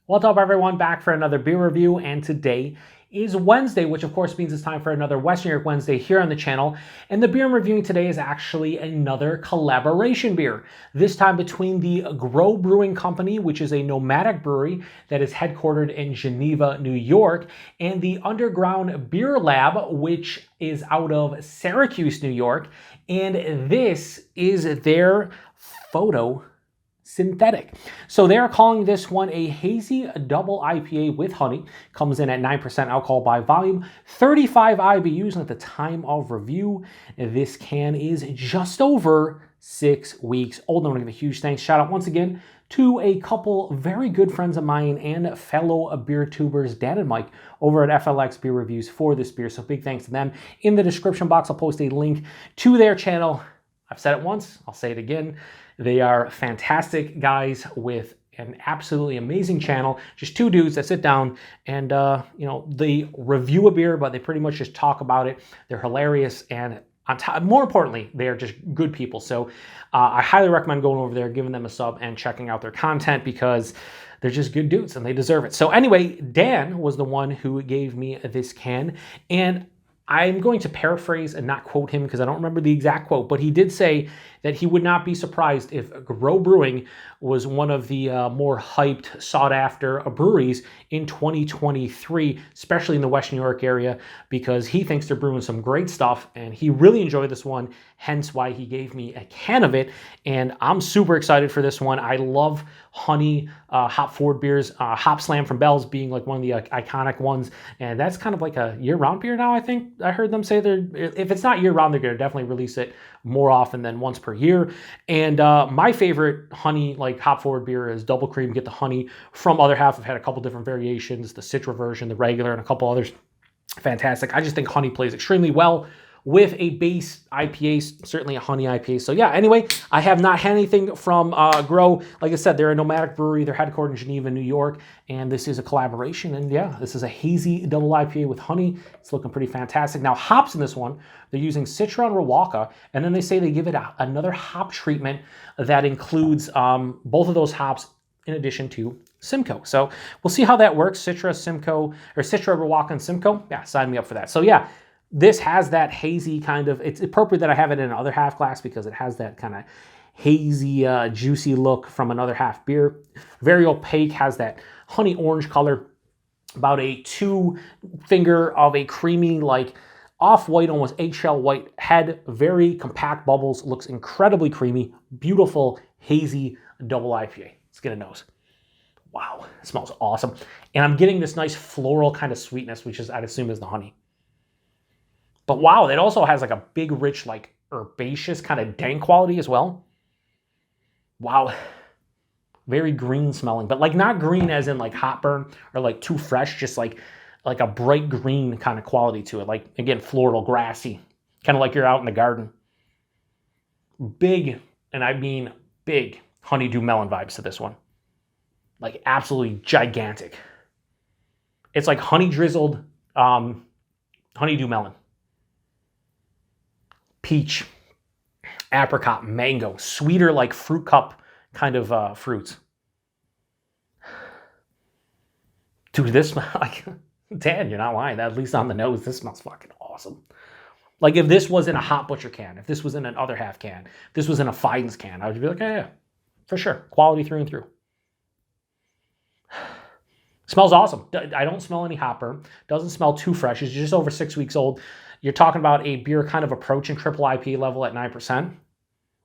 What's up, everyone? Back for another beer review, and today is Wednesday, which of course means it's time for another Western Europe Wednesday here on the channel. And the beer I'm reviewing today is actually another collaboration beer, this time between the Grow Brewing Company, which is a nomadic brewery that is headquartered in Geneva, New York, and the Underground Beer Lab, which is out of Syracuse, New York. And this is their Photosynthetic. So they are calling this one a hazy double IPA with honey. Comes in at 9% alcohol by volume, 35 IBUs, and at the time of review, this can is just over 6 weeks old. I want to give a huge thanks, shout out once again to a couple very good friends of mine and fellow beer tubers, Dan and Mike, over at FLX Beer Reviews for this beer. So big thanks to them. In the description box, I'll post a link to their channel. I've said it once, I'll say it again. They are fantastic guys with an absolutely amazing channel. Just two dudes that sit down and, they review a beer, but they pretty much just talk about it. They're hilarious, and on top, more importantly, they're just good people. So I highly recommend going over there, giving them a sub, and checking out their content because they're just good dudes and they deserve it. So anyway, Dan was the one who gave me this can, and I'm going to paraphrase and not quote him because I don't remember the exact quote, but he did say that he would not be surprised if Grow Brewing was one of the more hyped, sought-after breweries in 2023, especially in the Western New York area, because he thinks they're brewing some great stuff, and he really enjoyed this one, hence why he gave me a can of it, and I'm super excited for this one. I love honey hop-forward beers, Hop Slam from Bell's being like one of the iconic ones, and that's kind of like a year-round beer now, I think. I heard them say if it's not year-round, they're going to definitely release it more often than once per year. And my favorite honey, like hop-forward beer, is Double Cream. Get the honey from Other Half. I've had a couple different variations, the Citra version, the regular, and a couple others. Fantastic. I just think honey plays extremely well with a base IPA, certainly a honey IPA. So yeah, anyway, I have not had anything from Grow. Like I said, they're a nomadic brewery. They're headquartered in Geneva, New York, and this is a collaboration. And yeah, this is a hazy double IPA with honey. It's looking pretty fantastic. Now, hops in this one, they're using Citra and Riwaka, and then they say they give it another hop treatment that includes both of those hops in addition to Simcoe. So we'll see how that works. Citra, Simcoe, or Citra, Rakau, and Simcoe. Yeah, sign me up for that. So yeah, this has that hazy kind of, it's appropriate that I have it in another half glass because it has that kind of hazy, juicy look from another half beer. Very opaque, has that honey orange color, about a 2-finger of a creamy, like off-white, almost eggshell white head, very compact bubbles, looks incredibly creamy, beautiful, hazy double IPA. Let's get a nose. Wow, it smells awesome. And I'm getting this nice floral kind of sweetness, which is, I'd assume, is the honey. But wow, it also has like a big, rich, like herbaceous kind of dank quality as well. Wow. Very green smelling, but like not green as in like hot burn or like too fresh, just like a bright green kind of quality to it. Like, again, floral, grassy, kind of like you're out in the garden. Big, and I mean big, honeydew melon vibes to this one. Like absolutely gigantic. It's like honey drizzled honeydew melon. Peach, apricot, mango, sweeter like fruit cup kind of fruits. Dude, this smells like, Dan, you're not lying. At least on the nose, this smells fucking awesome. Like if this was in a Hot Butcher can, if this was in an Other Half can, if this was in a Fiden's can, I would be like, yeah, for sure. Quality through and through. Smells awesome. I don't smell any hop burn. Doesn't smell too fresh. It's just over 6 weeks old. You're talking about a beer kind of approaching triple IPA level at 9%,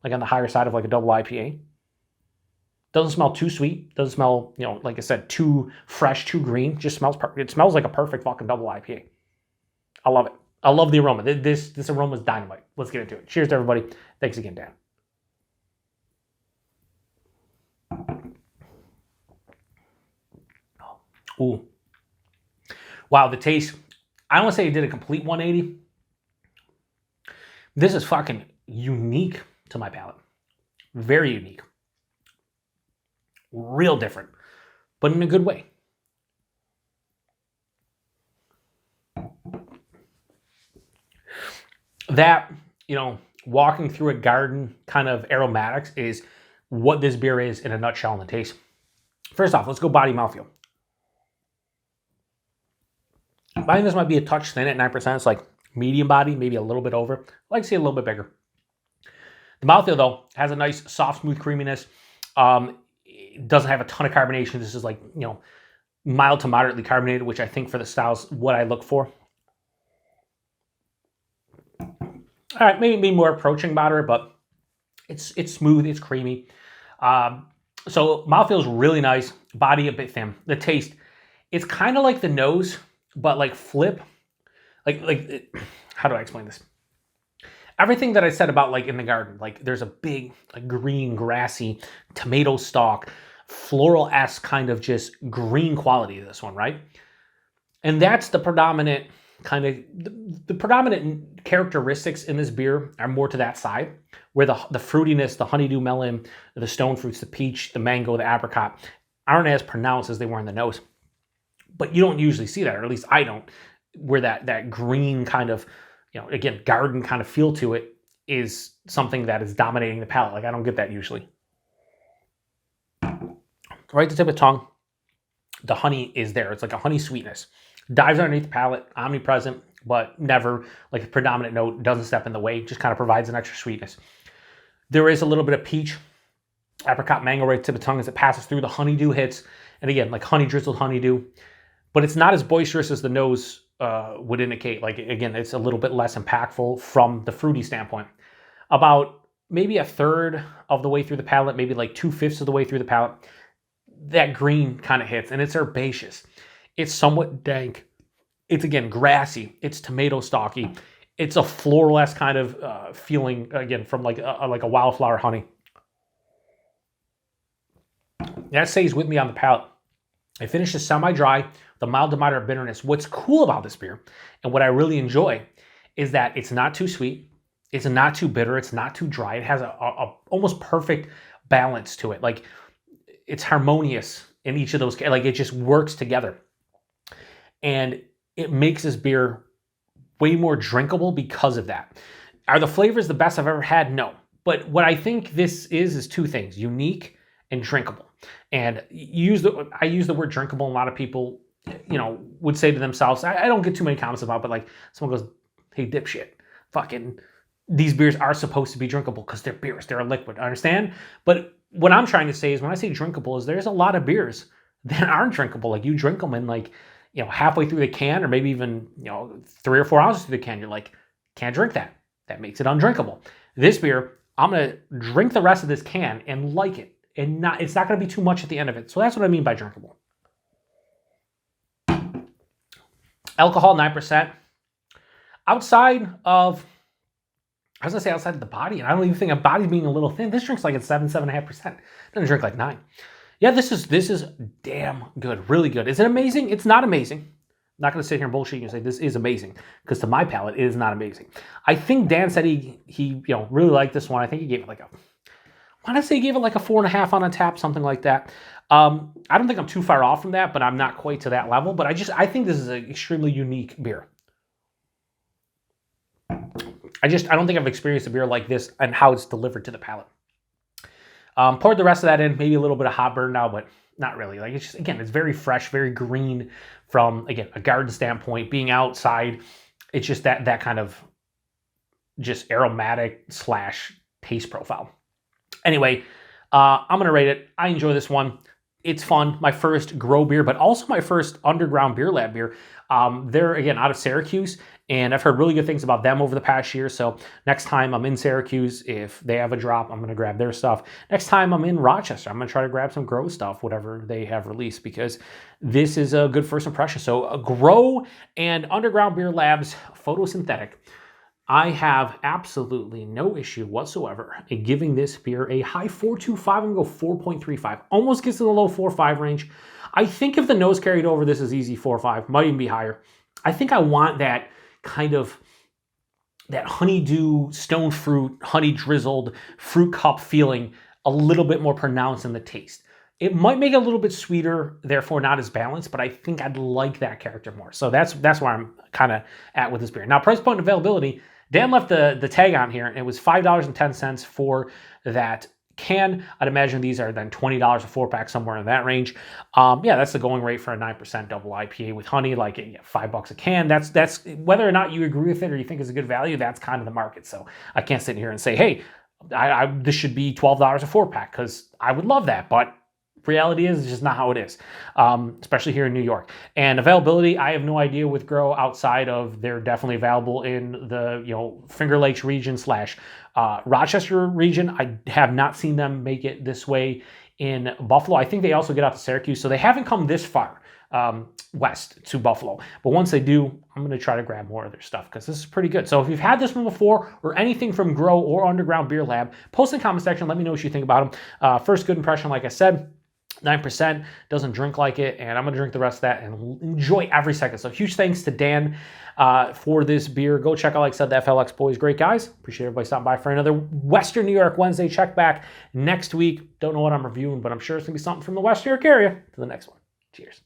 like on the higher side of like a double IPA. Doesn't smell too sweet. Doesn't smell, like I said, too fresh, too green. Just smells perfect. It smells like a perfect fucking double IPA. I love it. I love the aroma. This aroma is dynamite. Let's get into it. Cheers to everybody. Thanks again, Dan. Ooh. Wow, the taste. I don't want to say it did a complete 180. This is fucking unique to my palate. Very unique. Real different, but in a good way. That, walking through a garden kind of aromatics is what this beer is in a nutshell in the taste. First off, let's go body mouthfeel. I think this might be a touch thin at 9%. It's like medium body, maybe a little bit over. I'd like to see a little bit bigger. The mouthfeel, though, has a nice, soft, smooth creaminess. It doesn't have a ton of carbonation. This is like, mild to moderately carbonated, which I think for the style's what I look for. All right, maybe more approaching moderate, but it's smooth, it's creamy. So mouthfeel is really nice. Body a bit thin. The taste, it's kind of like the nose, but like flip. How do I explain this? Everything that I said about like in the garden, like there's a big like green, grassy, tomato stalk, floral-esque kind of just green quality to this one, right? And that's the predominant kind of, the predominant characteristics in this beer are more to that side, where the fruitiness, the honeydew melon, the stone fruits, the peach, the mango, the apricot aren't as pronounced as they were in the nose. But you don't usually see that, or at least I don't, where that green kind of, again, garden kind of feel to it is something that is dominating the palate. Like I don't get that usually. Right at the tip of the tongue, the honey is there. It's like a honey sweetness. Dives underneath the palate, omnipresent, but never like the predominant note, doesn't step in the way, just kind of provides an extra sweetness. There is a little bit of peach, apricot, mango right at the tip of the tongue as it passes through. The honeydew hits, and again, like honey drizzled honeydew, but it's not as boisterous as the nose would indicate. Like again, it's a little bit less impactful from the fruity standpoint. About maybe a third of the way through the palate, maybe like 2/5 of the way through the palate, that green kind of hits, and it's herbaceous. It's somewhat dank. It's, again, grassy. It's tomato stalky. It's a floral-esque kind of feeling, again, from like a wildflower honey. That stays with me on the palate. It finishes semi-dry, the mild to moderate bitterness. What's cool about this beer, and what I really enjoy, is that it's not too sweet. It's not too bitter. It's not too dry. It has a almost perfect balance to it. Like, it's harmonious in each of those. Like, it just works together. And it makes this beer way more drinkable because of that. Are the flavors the best I've ever had? No. But what I think this is two things: unique and drinkable. And I use the word drinkable. A lot of people, would say to themselves, I don't get too many comments about it, but like someone goes, hey, dipshit, fucking, these beers are supposed to be drinkable because they're beers, they're a liquid, I understand? But what I'm trying to say is when I say drinkable is there's a lot of beers that aren't drinkable. Like you drink them in like, halfway through the can, or maybe even, 3 or 4 ounces through the can, you're like, can't drink that. That makes it undrinkable. This beer, I'm going to drink the rest of this can and like it. And it's not going to be too much at the end of it. So that's what I mean by drinkable. Alcohol, 9%. Outside of the body, and I don't even think a body being a little thin, this drink's like at 7.5%. It doesn't drink like 9. Yeah, this is damn good, really good. Is it amazing? It's not amazing. I'm not going to sit here and bullshit you and say this is amazing, because to my palate, it is not amazing. I think Dan said he really liked this one. I think he gave it like I want to say he gave it like a 4.5 on Untappd, something like that. I don't think I'm too far off from that, but I'm not quite to that level. But I think this is an extremely unique beer. I don't think I've experienced a beer like this and how it's delivered to the palate. Poured the rest of that in, maybe a little bit of hot burn now, but not really. Like it's just, again, it's very fresh, very green from, again, a garden standpoint, being outside. It's just that kind of just aromatic / taste profile. Anyway, I'm going to rate it. I enjoy this one. It's fun. My first grow beer, but also my first underground beer lab beer. They're, again, out of Syracuse, and I've heard really good things about them over the past year. So next time I'm in Syracuse, if they have a drop, I'm going to grab their stuff. Next time I'm in Rochester, I'm going to try to grab some grow stuff, whatever they have released, because this is a good first impression. So a Grow and Underground Beer Labs Photosynthetic. I have absolutely no issue whatsoever in giving this beer a high 4.25. I'm going to go 4.35. Almost gets to the low 4.5 range. I think if the nose carried over, this is easy 4.5. Might even be higher. I think I want that kind of that honeydew, stone fruit, honey drizzled fruit cup feeling a little bit more pronounced in the taste. It might make it a little bit sweeter, therefore not as balanced, but I think I'd like that character more. So that's where I'm kind of at with this beer. Now, price point and availability. Dan left the tag on here, and it was $5.10 for that can. I'd imagine these are then $20 a 4-pack, somewhere in that range. Yeah, that's the going rate for a 9% double IPA with honey, like $5 a can. That's whether or not you agree with it or you think it's a good value, that's kind of the market. So I can't sit here and say, hey, this should be $12 a 4-pack, because I would love that, but reality is it's just not how it is, especially here in New York. And availability, I have no idea with Grow outside of they're definitely available in the Finger Lakes region / Rochester region. I have not seen them make it this way in Buffalo. I think they also get out to Syracuse, so they haven't come this far west to Buffalo. But once they do, I'm going to try to grab more of their stuff, because this is pretty good. So if you've had this one before or anything from Grow or Underground Beer Lab, post in the comment section. Let me know what you think about them. First good impression, like I said, 9%, doesn't drink like it, and I'm going to drink the rest of that and enjoy every second. So huge thanks to Dan for this beer. Go check out, like I said, the FLX boys. Great guys. Appreciate everybody stopping by for another Western New York Wednesday. Check back next week. Don't know what I'm reviewing, but I'm sure it's going to be something from the West New York area. To the next one. Cheers.